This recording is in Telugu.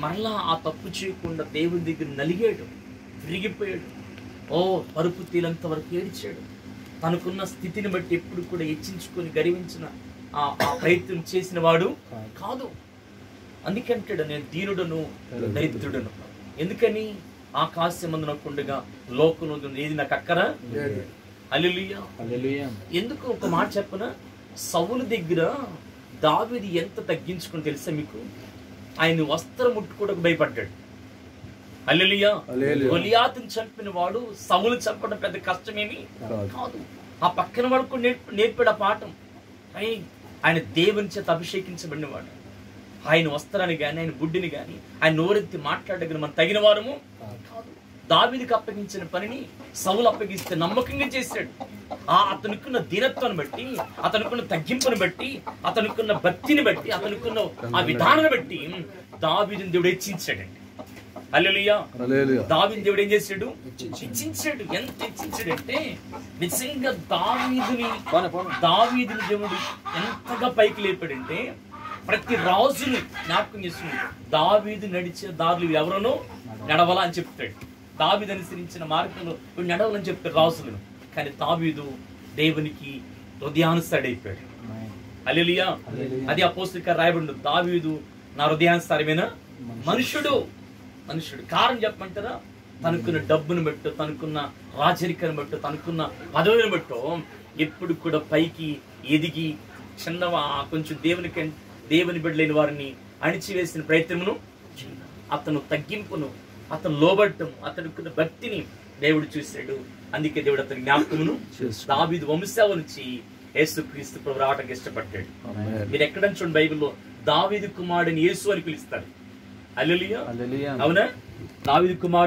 మరలా ఆ తప్పు చేయకుండా దేవుని దగ్గర నలిగాడు, విరిగిపోయాడు. పరుపు తీలంత వరకు ఏడ్చాడు. తనకున్న స్థితిని బట్టి ఎప్పుడు కూడా హెచ్చించుకొని గర్వించిన ఆ ప్రయత్నం చేసిన వాడు కాదు. అందుకంటాడు, నేను దీనుడను దరిద్రుడను. ఎందుకని? ఆకాశమందునకుండగా లోకం ఏది నాకు అక్కర. హల్లెలూయా. ఎందుకు ఒక మాట చెప్పనా? సౌలు దగ్గర దావీదు ఎంత తగ్గించుకుని తెలుసా మీకు? ఆయన వస్త్రం ముట్టుకోవడానికి భయపడ్డాడు. హల్లెలూయా. గొలియాతుని చంపిన వాడు సౌలు చంపడం పెద్ద కష్టమేమి కాదు. ఆ పక్కన వాడు కూడా నేర్పాడు ఆ పాఠం. ఆయన దేవుని చేత అభిషేకించబడినవాడు. ఆయన వస్త్రాన్ని గాని, ఆయన బుడ్డిని గాని, ఆయన నోరెత్తి మాట్లాడగల మనం తగిన వారము కాదు. దావీదుకి అప్పగించిన పనిని సౌలు అప్పగిస్తే నమ్మకంగా చేశాడు. అతనుకున్న దీనత్వాన్ని బట్టి, అతనుకున్న తగ్గింపుని బట్టి, అతనుకున్న భక్తిని బట్టి, అతనుకున్న ఆ విధానాన్ని బట్టి దావీదుని దేవుడు హెచ్చించాడండి. హల్లెలూయా. దావీదుని దేవుడు ఏం చేశాడు? హెచ్చించాడు. ఎంత హెచ్చించాడంటే నిజంగా దావీదుని దేవుడు ఎంతగా పైకి లేపాడంటే ప్రతి రాజుని జ్ఞాపకం చేస్తున్నాడు. దావీదు నడిచే దారులు ఎవరనో నడవాలా అని చెప్తాడు. దావీదు అనుసరించిన మార్గంలో నడవాలని చెప్తాడు రాజులను. కానీ దావీదు దేవునికి హృదయానుసారుడైపోయాడు. హల్లెలూయా. అది అపోస్తలుగా రాయబడి, దావీదు నా హృదయానుసారమైన మనుషుడు. కారణం చెప్పమంటారా? తనకున్న డబ్బును బట్టో, తనకున్న రాజరికాన్ని బట్టో, తనకున్న పదవిని బట్టో ఎప్పుడు కూడా పైకి ఎదిగి చిన్నవా కొంచెం దేవుని బిడ్డలేని వారిని అణిచివేసిన ప్రయత్నమును, అతను తగ్గింపును, అతను లోబట్టం, అతనుకున్న భక్తిని దేవుడు చూశాడు. అందుకే దేవుడు అతని జ్ఞాపకమును దావీదు వంశాల నుంచి యేసుక్రీస్తు ప్రభు రావడానికి ఇష్టపడ్డాడు. మీరు ఎక్కడ చూడండి, బైబిల్లో దావీదు కుమారుడిని యేసు అని పిలుస్తారు. హల్లెలూయా. అవునా? దావీదు కుమారుడు